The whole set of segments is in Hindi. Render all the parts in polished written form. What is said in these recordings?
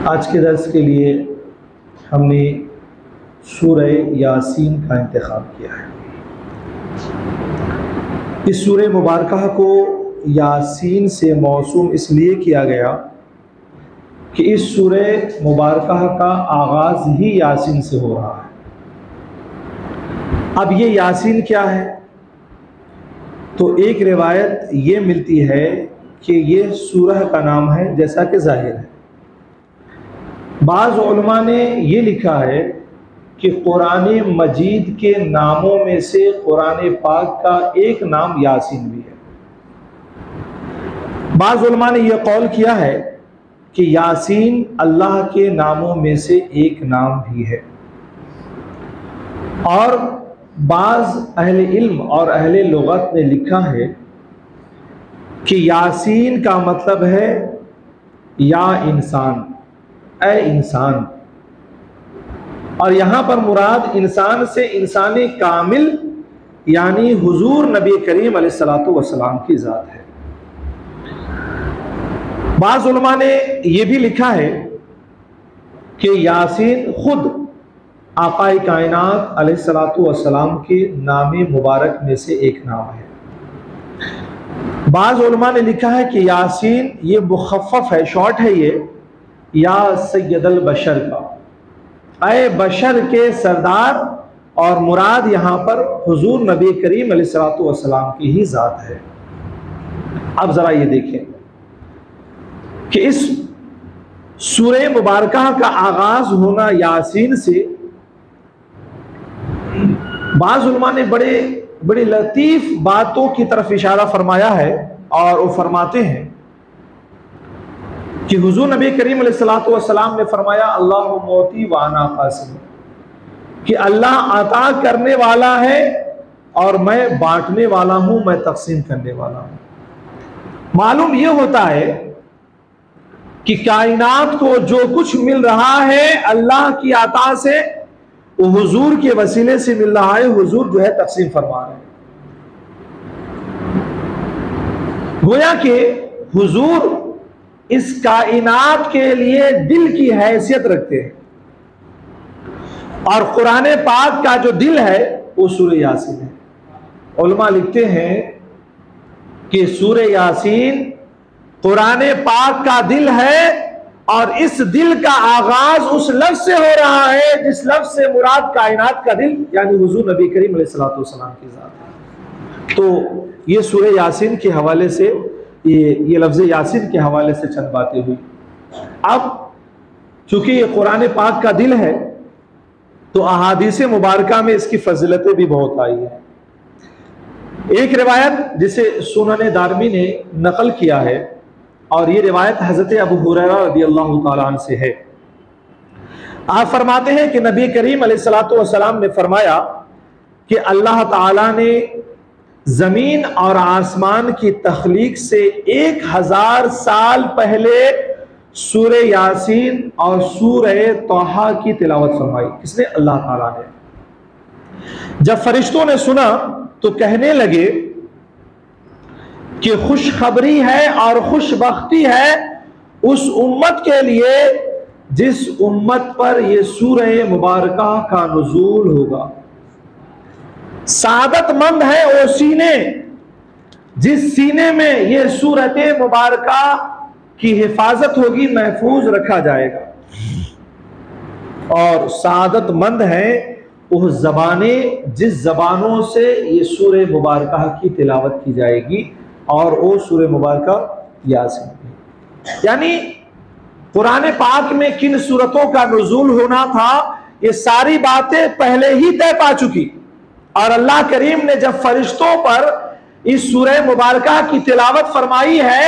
आज के दर्स के लिए हमने सूरह यासीन का इंतखाब किया है। इस सूरह मुबारकह को यासीन से मौसूम इसलिए किया गया कि इस सूरह मुबारकह का आगाज़ ही यासीन से हो रहा है। अब ये यासीन क्या है? तो एक रिवायत ये मिलती है कि ये सूरह का नाम है, जैसा कि जाहिर है। बाज़ उलमा ने ये लिखा है कि कुरान मजीद के नामों में से कुरान पाक का एक नाम यासीन भी है। बाज़ उलमा ने यह कौल किया है कि यासीन अल्लाह के नामों में से एक नाम भी है। और बाज़ अहले इल्म और अहले लुगत ने लिखा है कि यासीन का मतलब है या इंसान, ए इंसान। और यहाँ पर मुराद इंसान से इंसान कामिल यानी हुजूर नबी करीम अलैहिस्सलातु वस्सलाम की ज़ात है। बाज़ उलमा ने यह भी लिखा है कि यासीन खुद आक़ाए कायनात अलैहिस्सलातु वस्सलाम के नाम मुबारक में से एक नाम है। बाज़ उलमा ने लिखा है कि यासीन ये मुखफ़्फ़फ़ है, शॉर्ट है ये या सैयदल बशर का, ए बशर के सरदार, और मुराद यहाँ पर हुजूर नबी करीम अलैहिस्सलातु वस्सलाम की ही ज़ात है। अब ज़रा ये देखें कि इस सूरह मुबारकह का आगाज़ होना यासीन से, बाज़ उलमा ने बड़े लतीफ़ बातों की तरफ इशारा फरमाया है। और वो फरमाते हैं कि हुजूर नबी करीम अलैहिस्सलातु वस्सलाम ने फरमाया अल्लाहु मोती व अना क़ासिम, कि अल्लाह अता करने वाला है और मैं बांटने वाला हूं, मैं तक़सीम करने वाला हूं। मालूम यह होता है कि कायनात को जो कुछ मिल रहा है अल्लाह की अता से, वो हुजूर के वसीले से मिल रहा है। हुजूर जो है तक़सीम फरमा रहे हैं। गोया कि हुजूर इस कायनात के लिए दिल की हैसियत रखते हैं, और कुरान पाक का जो दिल है वो सूरह यासीन है। उलमा लिखते हैं कि सूरह यासीन कुरान पाक का दिल है, और इस दिल का आगाज उस लफ्ज से हो रहा है जिस लफ्ज से मुराद कायनात का दिल यानी हुजूर नबी करीम अलैहिस्सलातु वस्सलाम की ज़ात है। तो ये सूरह यासीन के हवाले से, ये लफ्ज़ यासीन के हवाले से चंद बातें हुई। अब चूंकि ये कुरान पाक का दिल है तो अहादीस मुबारका में इसकी फजीलतें भी बहुत आई है। एक रिवायत जिसे सुनन दारमी ने नकल किया है, और ये रिवायत हज़रत अबू हुरैरा रज़ियल्लाहु ताला अन्हु से है। आप फरमाते हैं कि नबी करीम अलैहिस्सलातु वस्सलाम ने फरमाया कि अल्लाह ताला ने ज़मीन और आसमान की तख्लीक से 1000 साल पहले सूरह यासीन और सूरह तौहा की तिलावत फरमाई। किसने? अल्लाह ताला ने। जब फरिश्तों ने सुना तो कहने लगे कि खुशखबरी है और खुशबख्ती है उस उम्मत के लिए जिस उम्मत पर यह सूरह मुबारका का नुज़ूल होगा। सादतमंद है वो सीने जिस सीने में यह सूरत मुबारका की हिफाजत होगी, महफूज रखा जाएगा। और सादतमंद है वो ज़बानें जिस ज़बानों से ये सूरह मुबारका की तिलावत की जाएगी, और वो सूरह मुबारका यासीन। यानी कुरान पाक में किन सूरतों का नुज़ूल होना था ये सारी बातें पहले ही तय पा चुकी। और अल्लाह करीम ने जब फरिश्तों पर इस सूरह मुबारका की तिलावत फरमाई है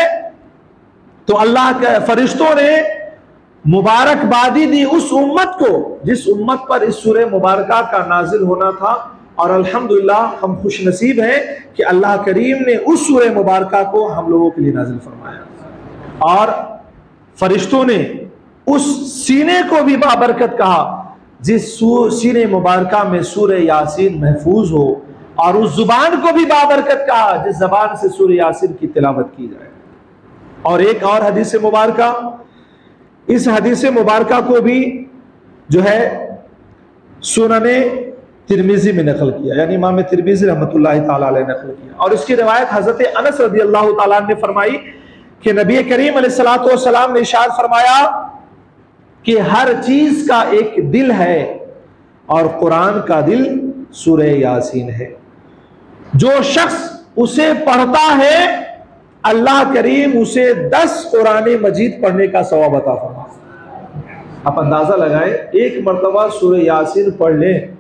तो अल्लाह के फरिश्तों ने मुबारकबादी दी उस उम्मत को जिस उम्मत पर इस सूरह मुबारका का नाजिल होना था। और अल्हम्दुलिल्लाह हम खुश नसीब हैं कि अल्लाह करीम ने उस सूरह मुबारका को हम लोगों के लिए नाजिल फरमाया, और फरिश्तों ने उस सीने को भी बाबरकत कहा जिस सीने मुबारका में सूरह यासीन महफूज हो, और उस जुबान को भी बाबरकत कहा जिस जबान से सूरह यासीन की तिलावत की जाए। और एक और हदीस मुबारका इस हदीस मुबारका को भी जो है सुनने तिरमिजी में नकल किया, यानी इमाम तिरमिजी रहमतुल्लाहि ताला अलैह नकल किया। और इसकी रिवायत हजरत अनस रज़ियल्लाहु ताला ने फरमाई कि नबी करीम अलैहिस्सलातु वस्सलाम ने इरशाद फरमाया कि हर चीज का एक दिल है और कुरान का दिल सूरह यासीन है। जो शख्स उसे पढ़ता है अल्लाह करीम उसे 10 कुरान मजीद पढ़ने का सवाब अता फरमाता। आप अंदाजा लगाएं, एक मर्तबा सूरह यासीन पढ़ लें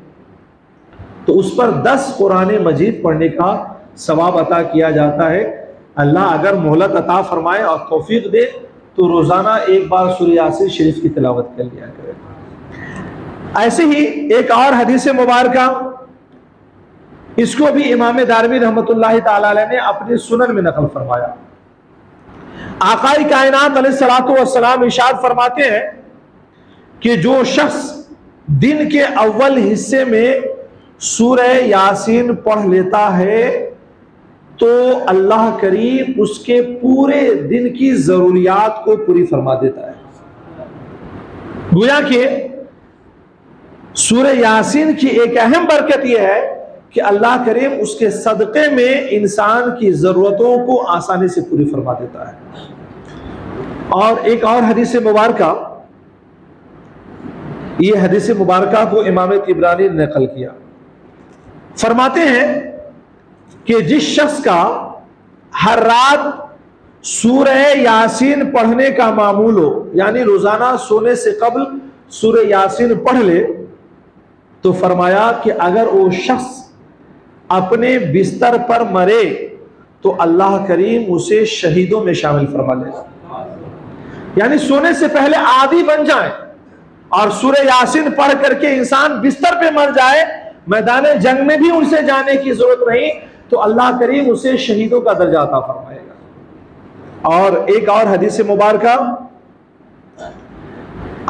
तो उस पर 10 कुरान मजीद पढ़ने का सवाब अता किया जाता है। अल्लाह अगर मोहलत अता फरमाए और तौफीक दे तो रोजाना एक बार सूरह यासीन शरीफ की तिलावत कर लिया करें। ऐसे ही एक और हदीस मुबारका, इसको भी इमाम दारमी रहमतुल्लाहि ताला अलैह ने अपने सुनन में नकल फरमाया। आकाई कायनात अलैहिस्सलातु वस्सलाम इरशाद फरमाते हैं कि जो शख्स दिन के अव्वल हिस्से में सूरह यासीन पढ़ लेता है तो अल्लाह करीम उसके पूरे दिन की जरूरियात को पूरी फरमा देता है। गोया कि सूरह यासीन की एक अहम बरकत यह है कि अल्लाह करीम उसके सदक़े में इंसान की ज़रूरतों को आसानी से पूरी फरमा देता है। और एक और हदीस मुबारका, ये हदीस मुबारका को इमाम तिबरानी ने नकल किया, फरमाते हैं कि जिस शख्स का हर रात सूरह यासीन पढ़ने का मामूल हो, यानी रोजाना सोने से कबल सूरह यासीन पढ़ ले, तो फरमाया कि अगर वो शख्स अपने बिस्तर पर मरे तो अल्लाह करीम उसे शहीदों में शामिल फरमा लेगा। यानी सोने से पहले आदी बन जाए और सूरह यासीन पढ़ करके इंसान बिस्तर पे मर जाए, मैदान जंग में भी उनसे जाने की जरूरत नहीं, तो अल्लाह करीम उसे शहीदों का दर्जा अता फरमाएगा। और एक और हदीस मुबारका,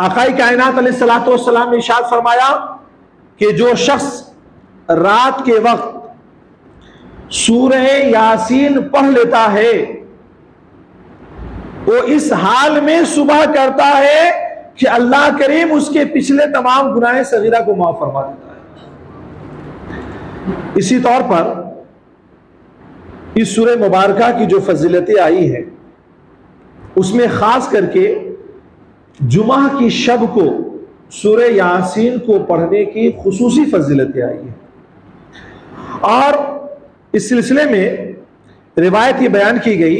आकाई कायनात अलैहिस्सलातु वस्सलाम ने इरशाद फरमाया कि जो शख्स रात के वक्त सूरह यासीन पढ़ लेता है वो इस हाल में सुबह करता है कि अल्लाह करीम उसके पिछले तमाम गुनाह सगीरा को माफ फरमा देता है। इसी तौर पर इस सूरह मुबारका की जो फजीलतें आई है उसमें खास करके जुमा की शब को सूरह यासीन को पढ़ने की खुसूसी फजीलतें आई है। और इस सिलसिले में रिवायत ये बयान की गई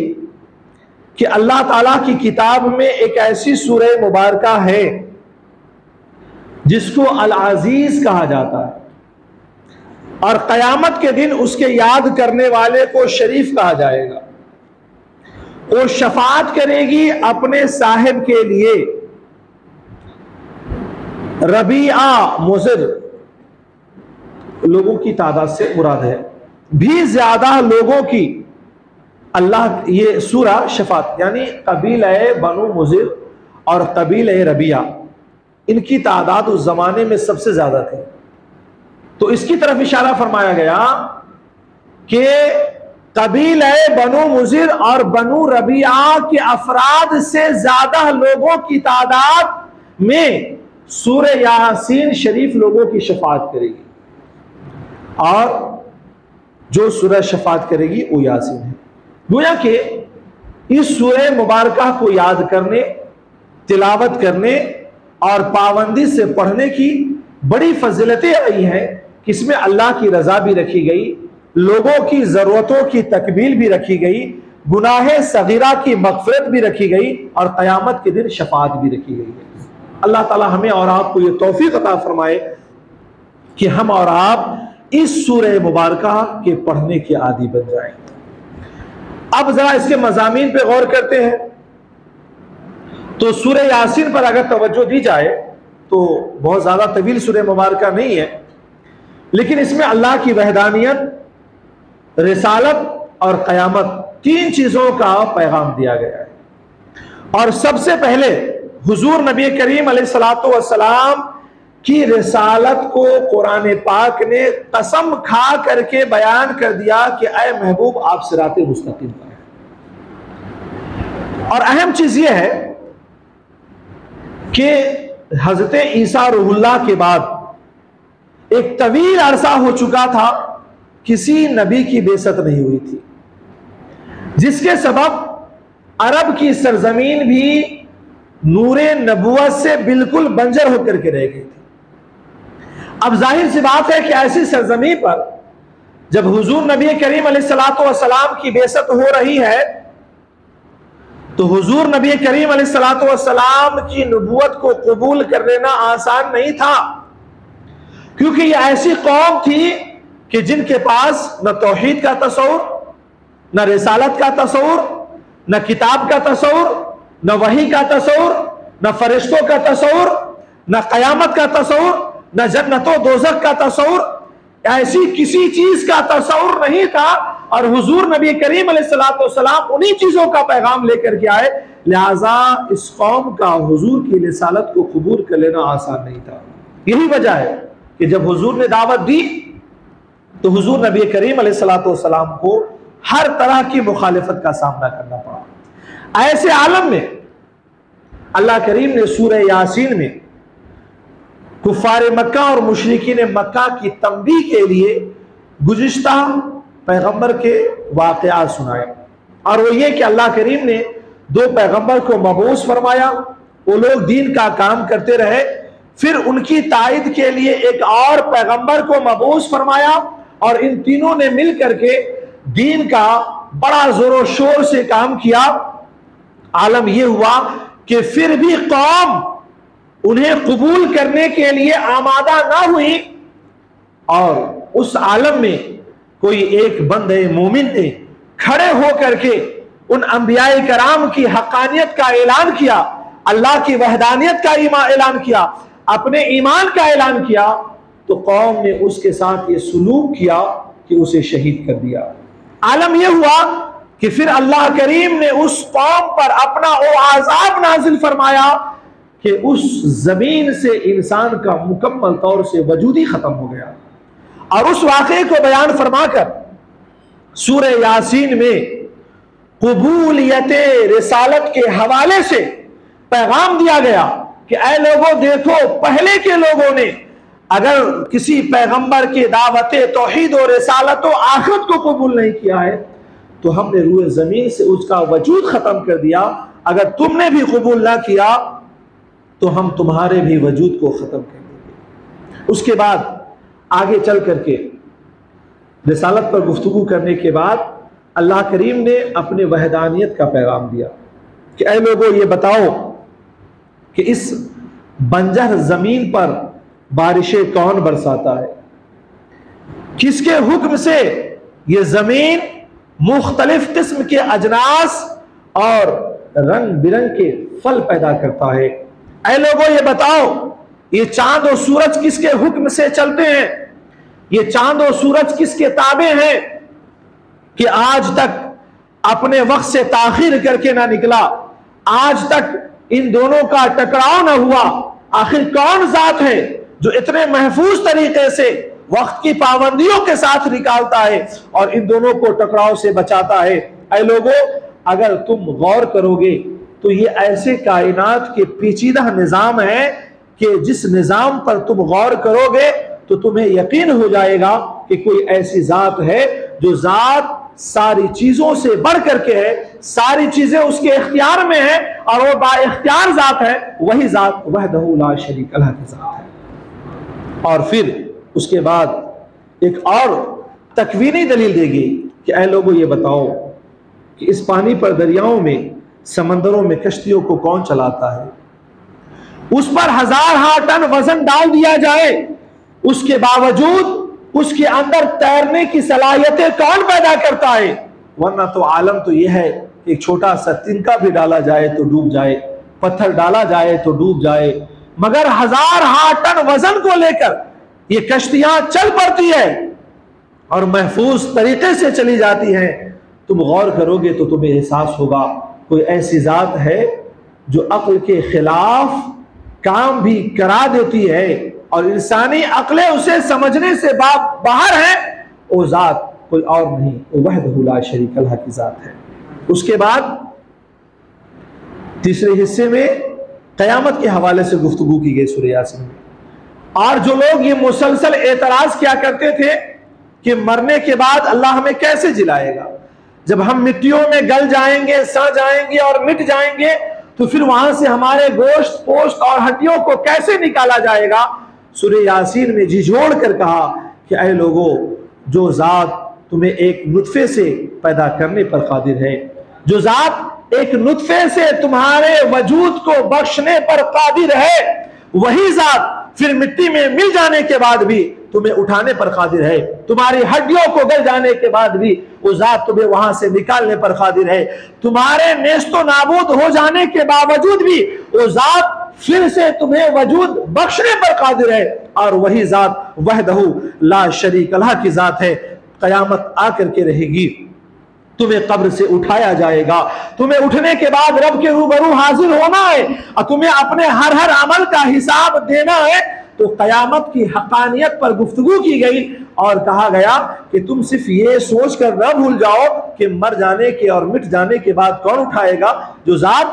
कि अल्लाह ताला की किताब में एक ऐसी सूरह मुबारका है जिसको अल अजीज कहा जाता है और कयामत के दिन उसके याद करने वाले को शरीफ कहा जाएगा। वो शफाअत करेगी अपने साहिब के लिए। रबीआ मुज़िर लोगों की तादाद से मुराद है, भी ज्यादा लोगों की अल्लाह, ये सूरा शफात यानी कबीला बनु मुज़िर और कबीला रबिया, इनकी तादाद उस जमाने में सबसे ज्यादा थी। तो इसकी तरफ इशारा फरमाया गया कि कबीला बनु मुज़िर और बनु रबिया के अफराद से ज्यादा लोगों की तादाद में सूरह यासीन शरीफ लोगों की शफात करेगी। और जो सूरह शफात करेगी वो यासीन है। गोया कि इस सूरह मुबारका को याद करने, तिलावत करने और पाबंदी से पढ़ने की बड़ी फजीलतें आई हैं कि इसमें अल्लाह की रजा भी रखी गई, लोगों की जरूरतों की तकमील भी रखी गई, गुनाह सगीरा की मगफिरत भी रखी गई और क़यामत के दिन शफात भी रखी गई है। अल्लाह ताला हमें और आपको ये तौफीक अता फरमाए कि हम और आप इस सूरह मुबारका के पढ़ने के आदी बन जाएं। अब जरा इसके मज़ामीन पे गौर करते हैं। तो सूरह यासीन पर अगर तवज्जो दी जाए तो बहुत ज्यादा तवील सूरह मुबारका नहीं है, लेकिन इसमें अल्लाह की वहदानियत, रिसालत और क़यामत, 3 चीजों का पैगाम दिया गया है। और सबसे पहले हुजूर नबी करीम अलैहिस्सलातु वस्सलाम की रिसालत को कुरान पाक ने कसम खा करके बयान कर दिया कि ऐ महबूब आप सिराते मुस्तकीम पर हैं। और अहम चीज यह है कि हजरत ईसा रूहुल्लाह के बाद एक तवील अरसा हो चुका था, किसी नबी की बेइज्जत नहीं हुई थी, जिसके सबब अरब की सरजमीन भी नूरे नबुवत से बिल्कुल बंजर होकर के रह गई थी। अब जाहिर सी बात है कि ऐसी सरजमीन पर जब हुजूर नबी करीम अलैहिस्सलातु वस्सलाम की बेइज्जत हो रही है, तो हुजूर नबी करीम अलैहिस्सलातु वस्सलाम की नबुवत को कबूल कर लेना आसान नहीं था, क्योंकि ये ऐसी कौम थी कि जिनके पास न तौहीद का तसव्वुर, न रिसालत का तसव्वुर, न किताब का तसव्वुर, न वही का तसव्वुर, न फरिश्तों का तसव्वुर, न क़यामत का तसव्वुर, न जन्नतो दोज़ख का तसव्वुर, ऐसी किसी चीज का तसव्वुर नहीं था। और हुजूर नबी करीम अलैहिस्सलातु वस्सलाम उन्हीं चीजों का पैगाम लेकर के आए, लिहाजा इस कौम का हुजूर की रिसालत को कबूल कर लेना आसान नहीं था। यही वजह है कि जब हुजूर ने दावत दी तो हुजूर नबी करीम अलैहिस्सलातु वस्सलाम को हर तरह की मुखालिफत का सामना करना पड़ा। ऐसे आलम में अल्लाह करीम ने सूरह यासीन में कुफ्फार मक्का और मुशरिकीन मक्का की तंबीह के लिए गुज़िश्ता पैगंबर के वाक़यात सुनाए, और वो ये कि अल्लाह करीम ने 2 पैगंबर को मबूस फरमाया, वो लोग दीन का काम करते रहे, फिर उनकी तायद के लिए एक और पैगंबर को मबूस फरमाया, और इन तीनों ने मिल करके दीन का बड़ा जोरों शोर से काम किया। आलम यह हुआ कि फिर भी कौम उन्हें कबूल करने के लिए आमादा ना हुई, और उस आलम में कोई एक बंदे मोमिन ने खड़े होकर के उन अंबियाए कराम की हक्कानियत का ऐलान किया, अल्लाह की वहदानियत का ऐलान किया, अपने ईमान का ऐलान किया, तो कौम ने उसके साथ ये सलूक किया कि उसे शहीद कर दिया। आलम यह हुआ कि फिर अल्लाह करीम ने उस कौम पर अपना वो आज़ाब नाजिल फरमाया कि उस जमीन से इंसान का मुकम्मल तौर से वजूद ही खत्म हो गया। और उस वाक़े को बयान फरमाकर सूरह यासीन में कबूलियत रिसालत के हवाले से पैगाम दिया गया कि ऐ लोगों देखो, पहले के लोगों ने अगर किसी पैगंबर के दावत तौहीद और रिसालत और आखिरत को कबूल नहीं किया है तो हमने रूए जमीन से उसका वजूद खत्म कर दिया, अगर तुमने भी कबूल ना किया तो हम तुम्हारे भी वजूद को खत्म कर देंगे। उसके बाद आगे चल करके रिसालत पर गुफ्तगू करने के बाद अल्लाह करीम ने अपने वहदानियत का पैगाम दिया कि ऐ लोगों ये बताओ कि इस बंजर जमीन पर बारिशें कौन बरसाता है, किसके हुक्म से ये जमीन मुख्तलिफ किस्म के अजनास और रंग बिरंग के फल पैदा करता है। ऐ लोगों ये बताओ ये चांद और सूरज किसके हुक्म से चलते हैं, ये चांद और सूरज किसके ताबे हैं कि आज तक अपने वक्त से ताखीर करके ना निकला, आज तक इन दोनों का टकराव ना हुआ। आखिर कौन जात है जो इतने महफूज तरीके से वक्त की पाबंदियों के साथ निकालता है और इन दोनों को टकराव से बचाता है। ऐ लोगों अगर तुम गौर करोगे तो ये ऐसे कायनात के पेचीदा निजाम है कि जिस निजाम पर तुम गौर करोगे तो तुम्हें यकीन हो जाएगा कि कोई ऐसी जात है जो जात सारी चीजों से बढ़ करके है, सारी चीजें उसके इख्तियार में है और वो बाइख्तियार जात है, वही जात वहदहू ला शरीक लह की जात है। और फिर उसके बाद एक और तकवीनी दलील देगी कि ऐ लोगों ये बताओ कि इस पानी पर दरियाओं में समंदरों में कश्तियों को कौन चलाता है, उस पर 1000 टन वजन डाल दिया जाए उसके बावजूद उसके अंदर तैरने की सलाहियतें कौन पैदा करता है। वरना तो आलम तो यह है कि एक छोटा सा तिनका भी डाला जाए तो डूब जाए, पत्थर डाला जाए तो डूब जाए, मगर 1000 टन वजन को लेकर ये कश्तियां चल पड़ती है और महफूज तरीके से चली जाती हैं। तुम गौर करोगे तो तुम्हें एहसास होगा कोई ऐसी जात है जो अक्ल के खिलाफ काम भी करा देती है और इंसानी अक्लें उसे समझने से बाहर है। वो जात कोई और नहीं, वो वहदहू ला शरीक लह की जात है। उसके बाद तीसरे हिस्से में क़यामत के हवाले से गुफ्तगू की गई सूरह यासीन में। और जो लोग ये मुसलसल एतराज किया करते थे कि मरने के बाद अल्लाह हमें कैसे जिलाएगा, जब हम मिट्टियों में गल जाएंगे, सड़ जाएंगे और मिट जाएंगे, तो फिर वहां से हमारे गोश्त पोस्ट और हड्डियों को कैसे निकाला जाएगा। सूरह यासीन में झिझोड़ कर कहा कि ऐ लोगों, जो जात तुम्हें एक नुत्फे से पैदा करने पर कादिर है, जो जात एक नुत्फे से तुम्हारे वजूद को बख्शने पर कादिर है, वही जात फिर मिट्टी में मिल जाने के बाद भी तुम्हें उठाने पर कादिर है। तुम्हारी हड्डियों को गल जाने के बाद भी वो जात तुम्हें वहां से निकालने पर कादिर है। तुम्हारे नेस्तो नाबूद हो जाने के बावजूद भी वो जात फिर से तुम्हें वजूद बख्शने पर कादिर है। और वही जात वहदहू ला शरीक लह की जात है। कयामत आकर के रहेगी, तुम्हें कब्र से उठाया जाएगा, तुम्हें उठने के बाद रब के रूबरू हाजिर होना है और तुम्हें अपने हर हर अमल का हिसाब देना है। तो कयामत की हकानियत पर गुफ्तगू की गई और कहा गया कि तुम सिर्फ ये सोच कर न भूल जाओ कि मर जाने के और मिट जाने के बाद कौन उठाएगा। जो जात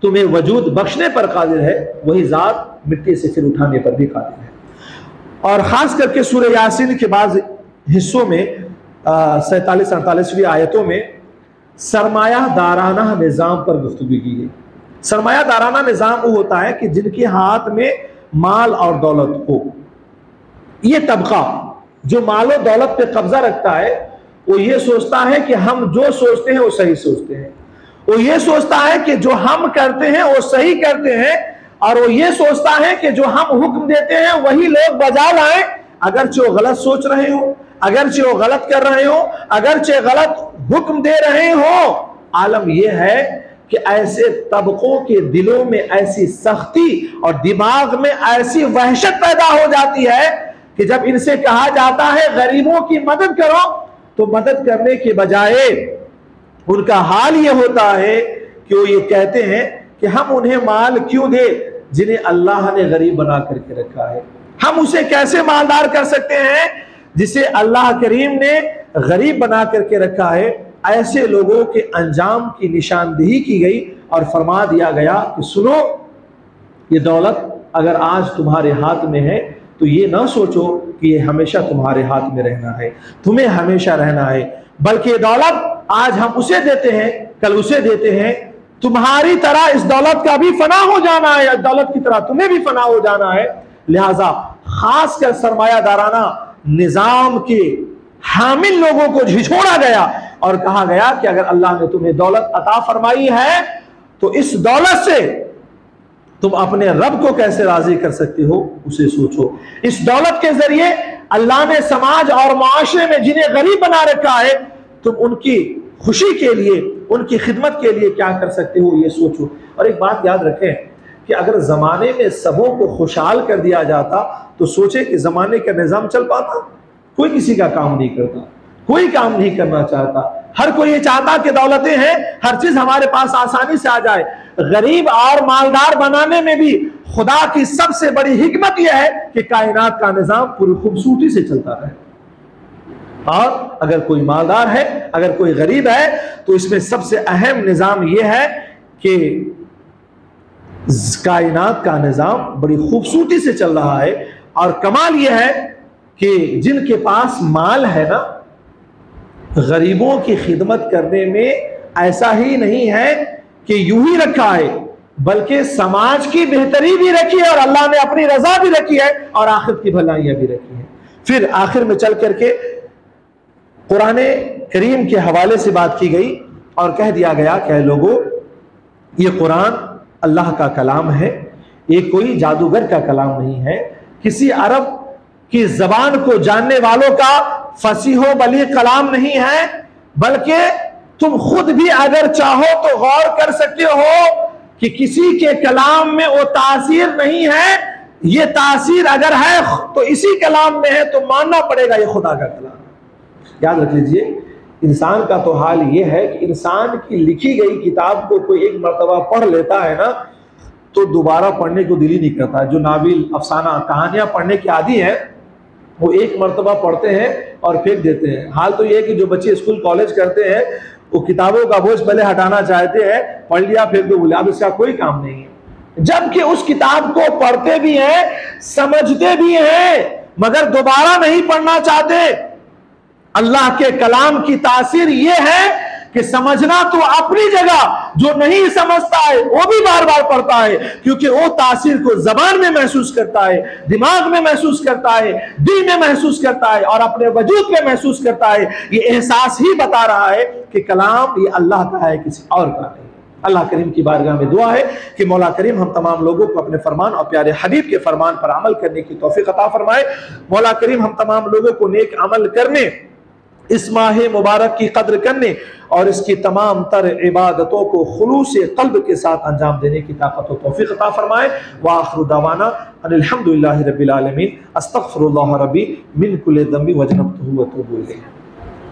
तुम्हें वजूद बख्शने पर कादिर है, वही जात मिट्टी से फिर उठाने पर भी कादिर है। और खास करके सूरह यासीन के बाद हिस्सों में 47-48वीं आयतों में सरमाया दाराना निज़ाम पर गुफ्तगू की गई। सरमाया दाराना निज़ाम वो होता है कि जिनके हाथ में माल और दौलत हो। ये तबका जो माल और दौलत पे कब्जा रखता है, वो ये सोचता है कि हम जो सोचते हैं वो सही सोचते हैं, वो ये सोचता है कि जो हम करते हैं वो सही करते हैं, और वो ये सोचता है कि जो हम हुक्म देते हैं वही लोग बजा लाएं, अगरचे वो गलत सोच रहे हो, अगरचे वो गलत कर रहे हो, अगरचे गलत हुक्म दे रहे हो। आलम यह है कि ऐसे तबकों के दिलों में ऐसी सख्ती और दिमाग में ऐसी वहशत पैदा हो जाती है कि जब इनसे कहा जाता है गरीबों की मदद करो, तो मदद करने के बजाय उनका हाल यह होता है कि वो ये कहते हैं कि हम उन्हें माल क्यों दे जिन्हें अल्लाह ने गरीब बना करके रखा है। हम उसे कैसे मालदार कर सकते हैं जिसे अल्लाह करीम ने गरीब बना करके रखा है। ऐसे लोगों के अंजाम की निशानदेही की गई और फरमा दिया गया कि सुनो, ये दौलत अगर आज तुम्हारे हाथ में है तो ये ना सोचो कि ये हमेशा तुम्हारे हाथ में रहना है, तुम्हें हमेशा रहना है, बल्कि ये दौलत आज हम उसे देते हैं, कल उसे देते हैं। तुम्हारी तरह इस दौलत का भी फना हो जाना है, इस दौलत की तरह तुम्हें भी फना हो जाना है। लिहाजा खासकर सरमायादाराना निजाम के हामिल लोगों को झिझोड़ा गया और कहा गया कि अगर अल्लाह ने तुम्हें दौलत अता फरमाई है तो इस दौलत से तुम अपने रब को कैसे राजी कर सकते हो, उसे सोचो। इस दौलत के जरिए अल्लाह ने समाज और माशरे में जिन्हें गरीब बना रखा है, तुम उनकी खुशी के लिए, उनकी खिदमत के लिए क्या कर सकते हो, ये सोचो। और एक बात याद रखें कि अगर जमाने में सबों को खुशहाल कर दिया जाता तो सोचे कि जमाने का निजाम चल पाता। कोई किसी का काम नहीं करता, कोई काम नहीं करना चाहता, हर कोई ये चाहता कि दौलतें हैं, हर चीज हमारे पास आसानी से आ जाए। गरीब और मालदार बनाने में भी खुदा की सबसे बड़ी हिकमत यह है कि कायनात का निजाम पूरी खूबसूरती से चलता रहे। और अगर कोई मालदार है, अगर कोई गरीब है, तो इसमें सबसे अहम निजाम यह है कि कायनात का निजाम बड़ी खूबसूरती से चल रहा है। और कमाल यह है कि जिनके पास माल है ना, गरीबों की खिदमत करने में ऐसा ही नहीं है कि यूं ही रखा है, बल्कि समाज की बेहतरी भी रखी है और अल्लाह ने अपनी रजा भी रखी है और आखिरत की भलाइयां भी रखी है। फिर आखिर में चल करके कुरान करीम के हवाले से बात की गई और कह दिया गया कि लोगों, ये कुरान अल्लाह का कलाम है, ये कोई जादूगर का कलाम नहीं है, किसी अरब की जबान को जानने वालों का फसीहो बली कलाम नहीं है, बल्कि तुम खुद भी अगर चाहो तो गौर कर सकते हो कि किसी के कलाम में वो तासीर नहीं है। ये तासीर अगर है तो इसी कलाम में है, तो मानना पड़ेगा ये खुदा का कलाम। याद रख लीजिए, इंसान का तो हाल ये है कि इंसान की लिखी गई किताब को कोई एक मर्तबा पढ़ लेता है ना, तो दोबारा पढ़ने को दिल ही नहीं करता। जो नाविल, अफसाना, कहानियां पढ़ने के आदी है, वो एक मर्तबा पढ़ते हैं और फेंक देते हैं। हाल तो ये है कि जो बच्चे स्कूल कॉलेज करते हैं वो किताबों का बोझ पहले हटाना चाहते हैं, पढ़ लिया फेंक दो, बोले अब इसका कोई काम नहीं है। जबकि उस किताब को पढ़ते भी हैं, समझते भी हैं, मगर दोबारा नहीं पढ़ना चाहते। अल्लाह के कलाम की तासीर यह है कि समझना तो अपनी जगह, जो नहीं समझता है वो भी बार बार पढ़ता है, क्योंकि वो तासीर को जबान में महसूस करता है, दिमाग में महसूस करता है, दिल में महसूस करता है और अपने वजूद में महसूस करता है। ये एहसास ही बता रहा है कि कलाम ये अल्लाह का है, किसी और का नहीं। अल्लाह करीम की बारगाह में दुआ है कि मौला करीम हम तमाम लोगों को अपने फरमान और प्यारे हबीब के फरमान पर अमल करने की तौफीक अता फरमाए। मौला करीम हम तमाम लोगों को नेक अमल करने, इस माह मुबारक की कद्र करने और इसकी तमाम तर इबादतों को खुलूस क़ल्ब के साथ अंजाम देने की ताकत और तौफीक अता फरमाए। व आखिरु दावाना अल्हम्दुलिल्लाहि रब्बिल आलमीन, अस्तगफिरुल्लाह रब्बी मिन कुल्लि ज़ंबि व अस्तगफिरुहु व अतूबु इलैह।